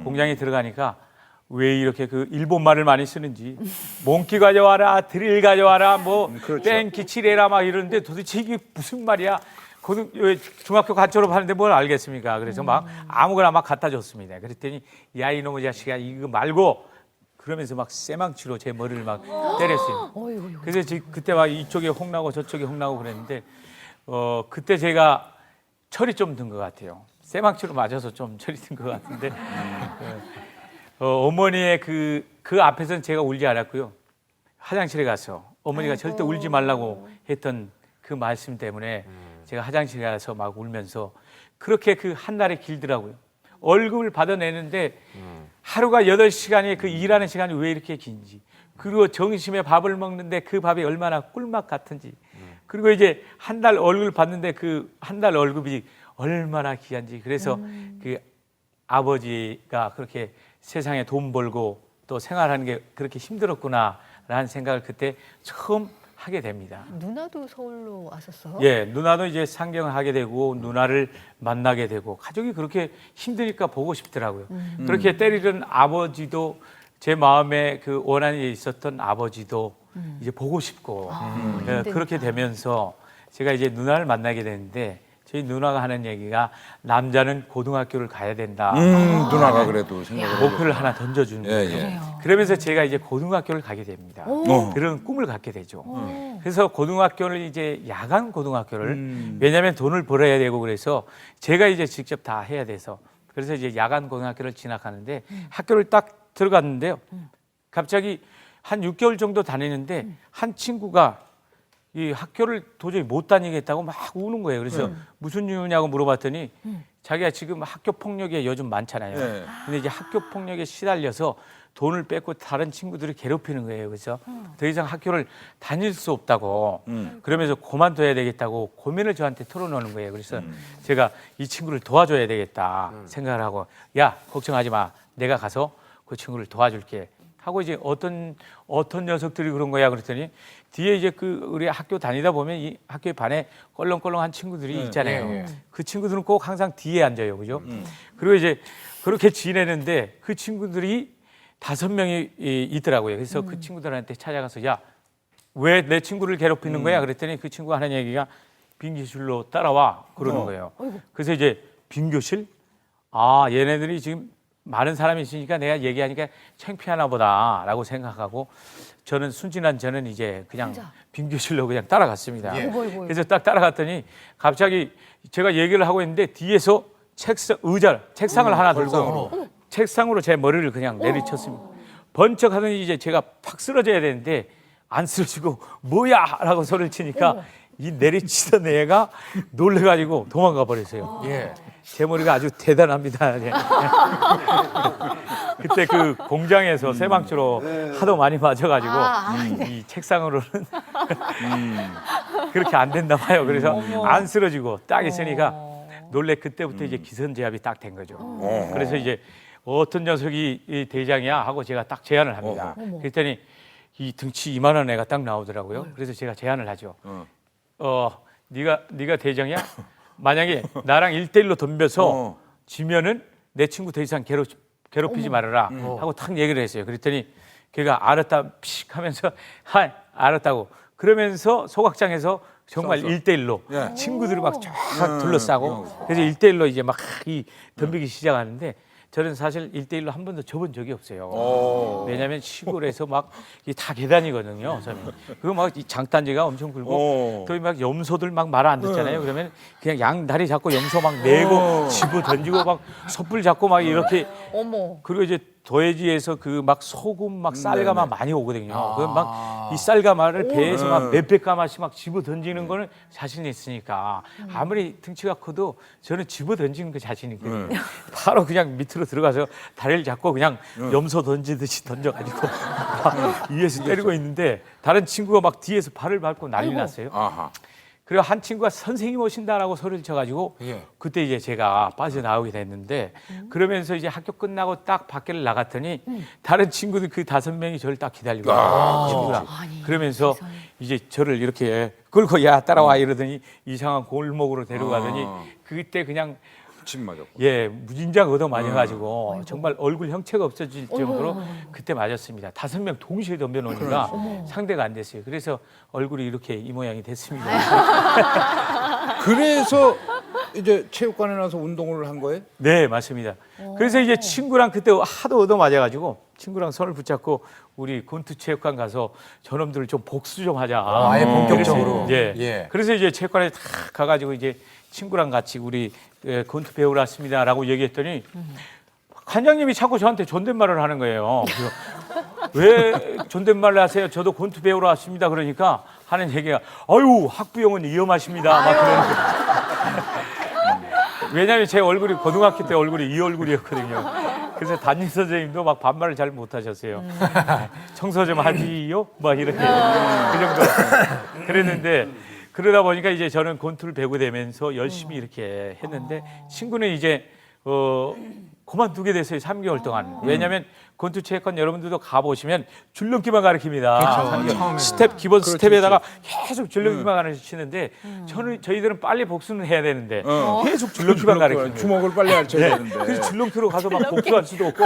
공장에 들어가니까 왜 이렇게 그 일본말을 많이 쓰는지 몽키 가져와라, 드릴 가져와라, 뭐 그렇죠. 땡키 칠해라 막 이러는데 도대체 이게 무슨 말이야? 중학교 갓 졸업하는데 뭘 알겠습니까? 그래서 막 아무거나 막 갖다 줬습니다. 그랬더니 야 이놈의 자식아 이거 말고 그러면서 막 쇠망치로 제 머리를 막 때렸어요. 그래서 그때 막 이쪽에 홍나고 저쪽에 홍나고 그랬는데 그때 제가 철이 좀 든 것 같아요. 쇠망치로 맞아서 좀 철이 든 것 같은데 어머니의 그 앞에서는 제가 울지 않았고요. 화장실에 가서 어머니가 절대 울지 말라고 했던 그 말씀 때문에 제가 화장실에 가서 막 울면서 그렇게 그 한 날이 길더라고요. 월급을 받아내는데 하루가 8시간이 그 일하는 시간이 왜 이렇게 긴지, 그리고 점심에 밥을 먹는데 그 밥이 얼마나 꿀맛 같은지, 그리고 이제 한 달 월급을 받는데 그 한 달 월급이 얼마나 귀한지. 그래서 그 아버지가 그렇게 세상에 돈 벌고 또 생활하는 게 그렇게 힘들었구나라는 생각을 그때 처음 하게 됩니다. 누나도 서울로 왔었어요? 예, 누나도 이제 상경을 하게 되고 누나를 만나게 되고 가족이 그렇게 힘드니까 보고 싶더라고요. 그렇게 때리던 아버지도 제 마음에 그 원한이 있었던 아버지도 이제 보고 싶고 그렇게 되면서 제가 이제 누나를 만나게 되는데 저희 누나가 하는 얘기가 남자는 고등학교를 가야 된다. 누나가 그래도 생각을 목표를 하나 던져주는 거예요. 그래요. 그러면서 제가 이제 고등학교를 가게 됩니다. 그런 꿈을 갖게 되죠. 그래서 고등학교를 이제 야간 고등학교를 왜냐하면 돈을 벌어야 되고 그래서 제가 이제 직접 다 해야 돼서 그래서 이제 야간 고등학교를 진학하는데 학교를 딱 들어갔는데요. 갑자기 한 6개월 정도 다니는데 한 친구가 이 학교를 도저히 못 다니겠다고 막 우는 거예요. 그래서 무슨 이유냐고 물어봤더니 자기가 지금 학교 폭력이 요즘 많잖아요. 네. 근데 이제 학교 폭력에 시달려서 돈을 뺏고 다른 친구들을 괴롭히는 거예요. 그래서 더 이상 학교를 다닐 수 없다고 그러면서 그만둬야 되겠다고 고민을 저한테 털어놓는 거예요. 그래서 제가 이 친구를 도와줘야 되겠다 생각을 하고 야 걱정하지 마. 내가 가서 그 친구를 도와줄게 하고 이제 어떤 녀석들이 그런 거야 그랬더니 뒤에 이제 그 우리 학교 다니다 보면 이 학교의 반에 껄렁껄렁한 친구들이 있잖아요. 그 친구들은 꼭 항상 뒤에 앉아요. 그죠? 그리고 이제 그렇게 지내는데 그 친구들이 5명이 있더라고요. 그래서 그 친구들한테 찾아가서 야, 왜 내 친구를 괴롭히는 거야? 그랬더니 그 친구가 하는 얘기가 빙교실로 따라와 그러는 거예요. 그래서 이제 빙교실? 아, 얘네들이 지금 많은 사람이 있으니까 내가 얘기하니까 창피하나 보다라고 생각하고 저는 순진한 저는 이제 그냥 빙교실로 그냥 따라갔습니다. 그래서 딱 따라갔더니 갑자기 제가 얘기를 하고 있는데 뒤에서 책상을 하나 들고 책상으로 제 머리를 그냥 내리쳤습니다. 번쩍 하더니 이제 제가 팍 쓰러져야 되는데 안 쓰러지고 뭐야 라고 소리를 치니까 이 내리치던 애가 놀래가지고 도망가 버렸어요. 제 머리가 아주 대단합니다. 예. 그때 그 공장에서 쇠망치로 하도 많이 맞아가지고 이 책상으로는 그렇게 안 됐나 봐요. 그래서 안 쓰러지고 딱 있으니까 놀래 그때부터 이제 기선제압이 딱 된 거죠. 그래서 이제 어떤 녀석이 이 대장이야 하고 제가 딱 제안을 합니다. 그랬더니 이 등치 이만한 애가 딱 나오더라고요. 그래서 제가 제안을 하죠. 네가 대장이야? 만약에 나랑 1대1로 덤벼서 지면은 내 친구 더 이상 괴롭히지 말아라 하고 탁 얘기를 했어요. 그랬더니 걔가 알았다 픽 하면서 알았다고 그러면서 소각장에서 정말 1대1로 친구들이 막 쫙 둘러싸고 그래서 1대1로 이제 막 이 덤비기 시작하는데 저는 사실 1대1로 한 번도 져본 적이 없어요. 왜냐하면 시골에서 막 다 계단이거든요. 저는 그거 막 이 장단지가 엄청 굵고 또 막 염소들 막 말 안 듣잖아요. 그러면 그냥 양 다리 잡고 염소 막 내고 집어 던지고 막 촛불 잡고 막 이렇게. 그리고 이제 도해지에서 그 막 소금 막 쌀가마 많이 오거든요. 그 막 이 쌀가마를 배에서 막 몇백 가마씩 막 집어 던지는 거는 자신이 있으니까 아무리 등치가 커도 저는 집어 던지는 거 자신 있거든요. 바로 그냥 밑으로 들어가서 다리를 잡고 그냥 염소 던지듯이 던져가지고 위에서 때리고 있는데 다른 친구가 막 뒤에서 발을 밟고 난리 났어요. 그리고 한 친구가 선생님 오신다라고 소리를 쳐가지고 그때 이제 제가 빠져나오게 됐는데 그러면서 이제 학교 끝나고 딱 밖에를 나갔더니 다른 친구들 그 5명이 저를 딱 기다리고 친구랑 그러면서 이제 저를 이렇게 끌고 야 따라와 이러더니 이상한 골목으로 데려가더니 그때 그냥 침 맞았고. 예, 무진장 얻어 맞아가지고 정말 얼굴 형체가 없어질 정도로 그때 맞았습니다. 5명 동시에 덤벼놓으니까 상대가 안 됐어요. 그래서 얼굴이 이렇게 이 모양이 됐습니다. 그래서 이제 체육관에 나서 운동을 한 거예요? 네, 맞습니다. 그래서 이제 친구랑 그때 하도 얻어 맞아가지고 친구랑 손을 붙잡고 우리 권투체육관 가서 저놈들을 좀 복수 좀 하자. 아예 본격적으로. 그래서, 예. 예. 그래서 이제 체육관에 탁 가가지고 이제 친구랑 같이 우리 권투 배우러 왔습니다라고 얘기했더니 관장님이 자꾸 저한테 존댓말을 하는 거예요. 그래서 왜 존댓말을 하세요? 저도 권투 배우러 왔습니다. 그러니까 하는 얘기가 아유 학부형은 위험하십니다. 막 그러는 거예요. 왜냐하면 제 얼굴이 고등학교 때 얼굴이 이 얼굴이었거든요. 그래서 담임 선생님도 막 반말을 잘 못하셨어요. 청소 좀 하지요? 막 이렇게 그 정도 그랬는데 그러다 보니까 이제 저는 권투를 배우게 되면서 열심히 이렇게 했는데 친구는 이제 그만두게 됐어요. 3개월 동안. 왜냐하면 권투 체육관 여러분들도 가보시면 줄넘기만 가르칩니다. 스텝 기본 스텝에다가 계속 줄넘기만 가르치는데 저희들은 빨리 복수는 해야 되는데 계속 줄넘기만 가르치는 거예요. 주먹을 빨리 알쳐야 되는데. 그래서 줄넘기로 가서 막 복수할 수도 없고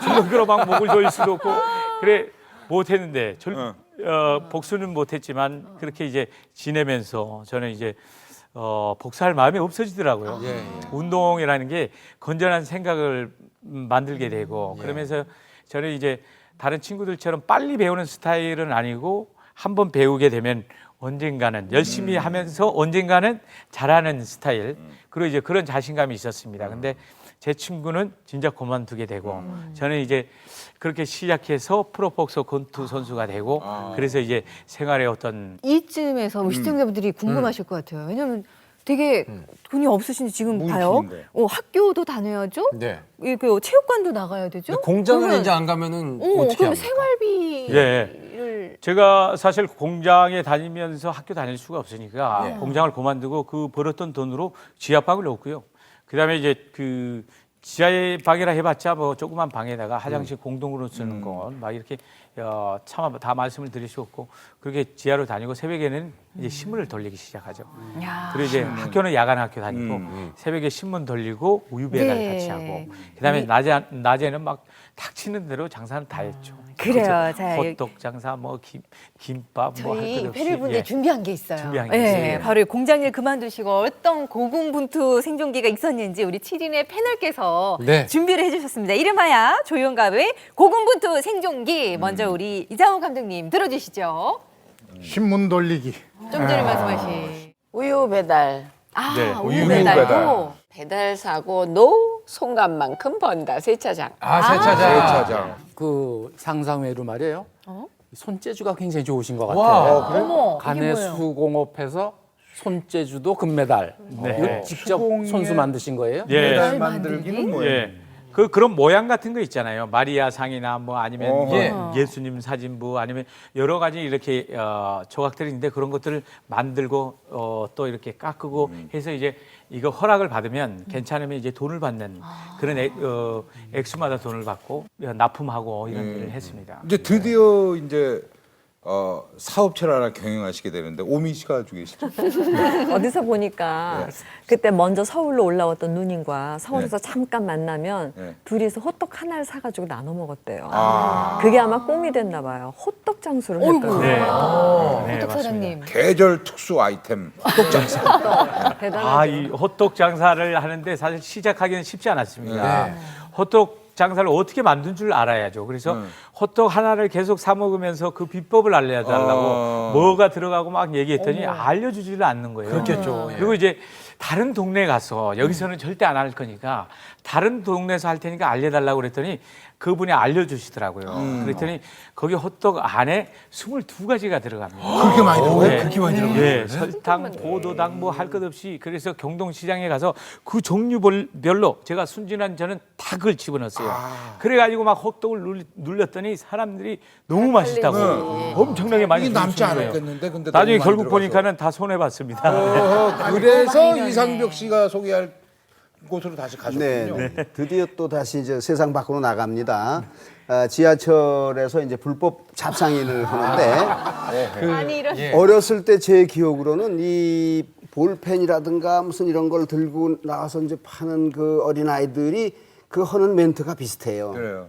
줄넘기로 막 목을 조일 수도 없고 그래 못했는데 복수는 못했지만 그렇게 이제 지내면서 저는 이제 복수할 마음이 없어지더라고요. 운동이라는 게 건전한 생각을 만들게 되고 그러면서 저는 이제 다른 친구들처럼 빨리 배우는 스타일은 아니고 한번 배우게 되면 언젠가는 열심히 하면서 언젠가는 잘하는 스타일 그리고 이제 그런 자신감이 있었습니다. 근데 제 친구는 진짜 그만두게 되고 저는 이제 그렇게 시작해서 프로복서 권투 선수가 되고 그래서 이제 생활의 어떤 이쯤에서 우리 시청자분들이 궁금하실 것 같아요. 왜냐면 되게 돈이 없으신데 지금 봐요. 무기인데. 학교도 다녀야죠. 네. 그 체육관도 나가야 되죠. 공장을 그러면- 이제 안 가면은 어떻게 그럼 합니까? 생활비를 제가 사실 공장에 다니면서 학교 다닐 수가 없으니까 공장을 그만두고 그 벌었던 돈으로 지하방을 넣었고요. 그다음에 이제 그 지하의 방이라 해봤자 뭐 조그만 방에다가 화장실 공동으로 쓰는 건 막 이렇게 참 다 말씀을 드릴 수 없고 그렇게 지하로 다니고 새벽에는 이제 신문을 돌리기 시작하죠. 그리고 이제 학교는 야간 학교 다니고 새벽에 신문 돌리고 우유 배달 네. 같이 하고 그다음에 낮에는 막 닥치는 대로 장사는 다 했죠. 그래요. 그래서 자, 호떡 장사, 뭐 김밥, 뭐 할 저희 것 없이 패널분들 예. 준비한 게 있어요. 준비한 게 있어요. 예. 바로 이 공장일 그만두시고 어떤 고군분투 생존기가 있었는지 우리 7인의 패널께서 네. 준비를 해주셨습니다. 이름하여 조용갑의 고군분투 생존기. 먼저 우리 이장훈 감독님 들어주시죠. 신문 돌리기. 좀 전에 말씀하신 우유 배달, 네, 우유 배달. 배달고 배달 사고 노 송간만큼 번다 세차장. 세차장. 세차장. 그 상상외로 말이에요. 손재주가 굉장히 좋으신 것 와. 같아요. 어머 이게 간의 뭐예요? 수공업에서 손재주도 금메달. 이거 직접 수공예. 손수 만드신 거예요? 예. 메달 만들기는 뭐예요? 예. 그런 모양 같은 거 있잖아요. 마리아상이나 뭐 아니면 어허. 예수님 사진부 아니면 여러 가지 이렇게 조각들이 있는데 그런 것들을 만들고 또 이렇게 깎고 해서 이제 이거 허락을 받으면 괜찮으면 이제 돈을 받는 그런 액수마다 돈을 받고 납품하고 이런 일을 했습니다. 이제 드디어 이제 사업체를 하나 경영하시게 되는데 오미 씨가 가지고 계시죠? 어디서 보니까 그때 먼저 서울로 올라왔던 누님과 서울에서 잠깐 만나면 네. 둘이서 호떡 하나를 사가지고 나눠 먹었대요. 아. 그게 아마 꿈이 됐나 봐요. 호떡 장수를 했거든요. 네. 호떡 사장님. 계절 특수 아이템 호떡 장사. 대단하죠. 이 호떡 장사를 하는데 사실 시작하기는 쉽지 않았습니다. 호떡 장사를 어떻게 만든 줄 알아야죠. 그래서 호떡 하나를 계속 사 먹으면서 그 비법을 알려달라고 뭐가 들어가고 막 얘기했더니 알려주지를 않는 거예요. 그렇겠죠. 예. 그리고 이제 다른 동네에 가서 여기서는 절대 안 할 거니까 다른 동네에서 할 테니까 알려달라고 그랬더니 그분이 알려주시더라고요. 그랬더니 거기 호떡 안에 22가지가 들어갑니다. 그렇게 많이 들어가요? 네. 그렇게 많이 들어가요? 예, 설탕, 포도당 뭐 할 것 없이 그래서 경동시장에 가서 그 종류별로 제가 순진한 저는 다 그걸 집어넣었어요. 그래가지고 막 호떡을 눌렸더니 사람들이 너무 맛있다고 엄청나게 많이 이게 남지 주시는 거예요. 않았겠는데 근데 나중에 너무 많이 결국 들어가서. 보니까는 다 손해봤습니다. 그래서 이상벽 씨가 소개할 곳으로 다시 가셨군요. 네, 드디어 또 다시 이제 세상 밖으로 나갑니다. 지하철에서 이제 불법 잡상인을 하는데 아니 이런 어렸을 때 제 기억으로는 이 볼펜이라든가 무슨 이런 걸 들고 나와서 이제 파는 그 어린 아이들이 그 하는 멘트가 비슷해요. 그래요.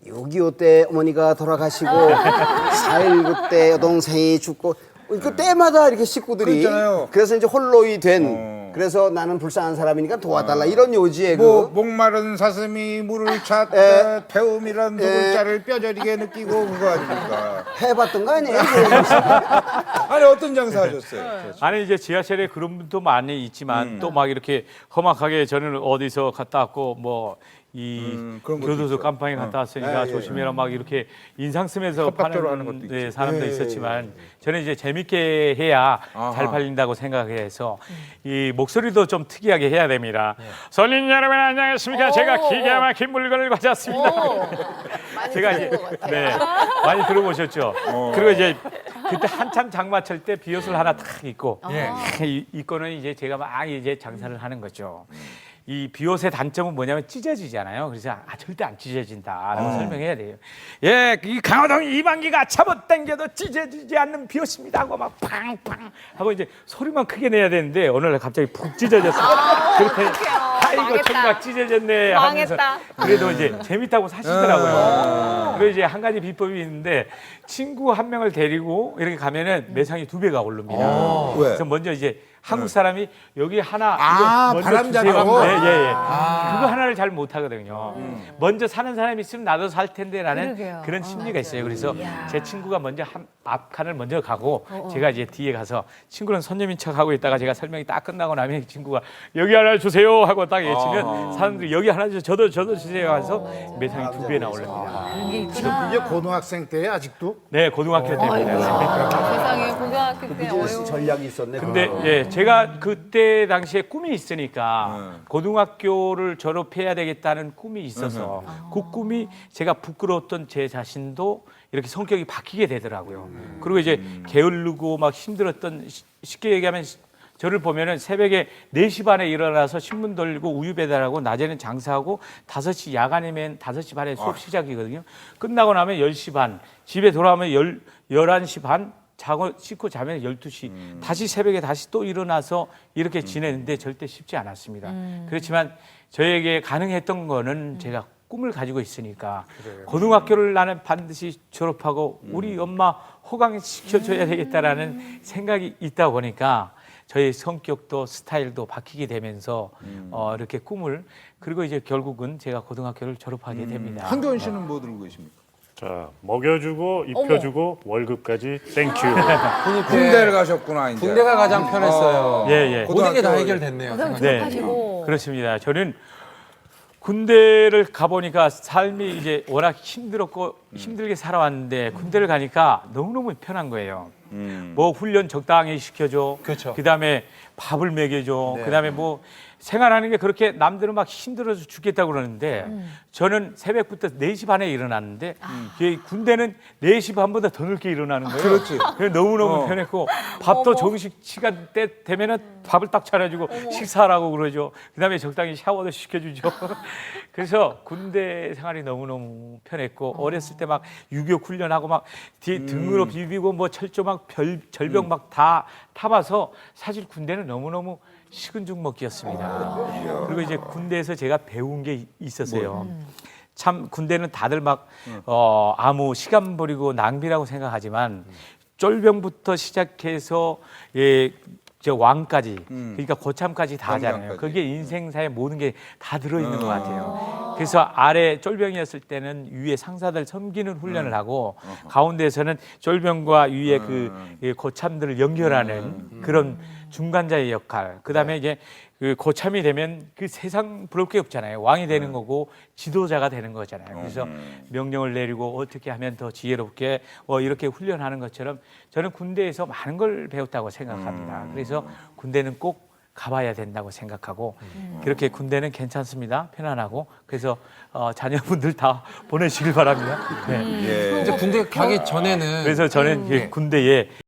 6.25 때 어머니가 돌아가시고 4.19 때 여동생이 죽고 그 때마다 이렇게 식구들이 그렇잖아요. 그래서 이제 홀로이 된 그래서 나는 불쌍한 사람이니까 도와달라 이런 요지의 뭐 그 목마른 사슴이 물을 찾다 태움이란 두 글자를 뼈저리게 느끼고 그거 아닙니까? 해봤던 거 아니에요? 아니 어떤 장사 하셨어요? 아니 이제 지하철에 그런 분도 많이 있지만 또 막 이렇게 험악하게 저는 어디서 갔다 왔고 뭐 이 그런 것도 교도소 있어요. 깜빵에 갔다 왔으니까 예, 예. 조심해라 막 이렇게 인상 쓰면서 협박조로 파는 하는 것도 네, 있죠. 사람도 예, 예, 있었지만 저는 이제 재밌게 해야 잘 아하. 팔린다고 생각해서 이 목소리도 좀 특이하게 해야 됩니다. 손님 여러분 안녕하십니까? 제가 기가 막힌 물건을 가져왔습니다. 제가 이제 네 많이 들어보셨죠. 그리고 이제 그때 한참 장마철 때 비옷을 하나 탁 입고 입고는 이제 제가 막 이제 장사를 하는 거죠. 이 비옷의 단점은 뭐냐면 찢어지잖아요. 그래서 절대 안 찢어진다라고 설명해야 돼요. 예, 이 강호동 이방기가 잡아당겨도 찢어지지 않는 비옷입니다 하고 막 팡팡 하고 이제 소리만 크게 내야 되는데 어느 날 갑자기 푹 찢어졌어요. 그렇게 아이고 망했다. 정말 찢어졌네 하면서 망했다. 그래도 이제 재밌다고 사시더라고요. 그리고 이제 한 가지 비법이 있는데 친구 한 명을 데리고 이렇게 가면은 매상이 2배가 오릅니다. 왜? 그래서 먼저 이제 한국 사람이 여기 하나 아, 이거 먼저 바람 주세요. 잡고? 예, 예, 예. 그거 하나를 잘 못하거든요. 먼저 사는 사람이 있으면 나도 살 텐데라는 그러게요. 그런 심리가 있어요. 그래서 제 친구가 먼저 앞 칸을 먼저 가고 제가 이제 뒤에 가서 친구는 손님인 척 하고 있다가 제가 설명이 딱 끝나고 나면 친구가 여기 하나 주세요 하고 딱 외치면 사람들이 여기 하나 주세요. 저도 주세요 해서 매상이 2배나 올립니다. 이게 고등학생 때에 아직도 네, 고등학교 때입니다. 세상에 고등학교 때 어려운 전략이 있었네. 근데 예, 제가 그때 당시에 꿈이 있으니까 고등학교를 졸업해야 되겠다는 꿈이 있어서 그 꿈이 제가 부끄러웠던 제 자신도 이렇게 성격이 바뀌게 되더라고요. 그리고 이제 게으르고 막 힘들었던 쉽게 얘기하면 저를 보면은 새벽에 4시 반에 일어나서 신문 돌리고 우유 배달하고 낮에는 장사하고 5시 야간이면 5시 반에 수업 시작이거든요. 끝나고 나면 10시 반, 집에 돌아오면 11시 반, 자고 씻고 자면 12시 다시 새벽에 다시 또 일어나서 이렇게 지내는데 절대 쉽지 않았습니다. 그렇지만 저에게 가능했던 거는 제가 꿈을 가지고 있으니까 고등학교를 나는 반드시 졸업하고 우리 엄마 호강시켜줘야 되겠다라는 생각이 있다 보니까 저의 성격도 스타일도 바뀌게 되면서 이렇게 꿈을 그리고 이제 결국은 제가 고등학교를 졸업하게 됩니다. 한교원 씨는 뭐 들고 계십니까? 자, 먹여주고 입혀주고 월급까지 땡큐. 군대를 가셨구나 이제. 군대가 가장 편했어요. 예, 예. 모든 게 다 고등학교 해결됐네요. 네, 하시고 그렇습니다. 저는 군대를 가보니까 삶이 이제 워낙 힘들었고 힘들게 살아왔는데 군대를 가니까 너무너무 편한 거예요. 뭐 훈련 적당히 시켜줘. 그렇죠. 그다음에 밥을 먹여줘. 그다음에 뭐 생활하는 게 그렇게 남들은 막 힘들어서 죽겠다고 그러는데 저는 새벽부터 4시 반에 일어났는데 이 군대는 4시 반보다 더 늦게 일어나는 거예요. 그렇지. 그래서 너무너무 편했고 밥도 정식 시간 때 되면은 밥을 딱 차려주고 식사하라고 그러죠. 그다음에 적당히 샤워도 시켜주죠. 그래서 군대 생활이 너무너무 편했고 어렸을 때 막 6.25 훈련하고 막 뒤에 등으로 비비고 뭐 철조 막 절벽 막 다 타봐서 사실 군대는 너무너무 식은 죽 먹기였습니다. 그리고 이제 군대에서 제가 배운 게 있었어요. 참 군대는 다들 막 아무 시간 버리고 낭비라고 생각하지만 쫄병부터 시작해서 저 왕까지 그러니까 고참까지 다 하잖아요. 왕까지. 그게 인생사의 모든 게 다 들어있는 것 같아요. 그래서 아래 쫄병이었을 때는 위에 상사들 섬기는 훈련을 하고 가운데에서는 쫄병과 위에 그 고참들을 연결하는 그런 중간자의 역할. 그다음에 이제 그 고참이 되면 그 세상 부러울 게 없잖아요. 왕이 되는 거고 지도자가 되는 거잖아요. 그래서 명령을 내리고 어떻게 하면 더 지혜롭게 이렇게 훈련하는 것처럼 저는 군대에서 많은 걸 배웠다고 생각합니다. 그래서 군대는 꼭 가봐야 된다고 생각하고 그렇게 군대는 괜찮습니다. 편안하고 그래서 자녀분들 다 보내시길 바랍니다. 네. 예. 이제 군대 가기 전에는 그래서 저는 군대에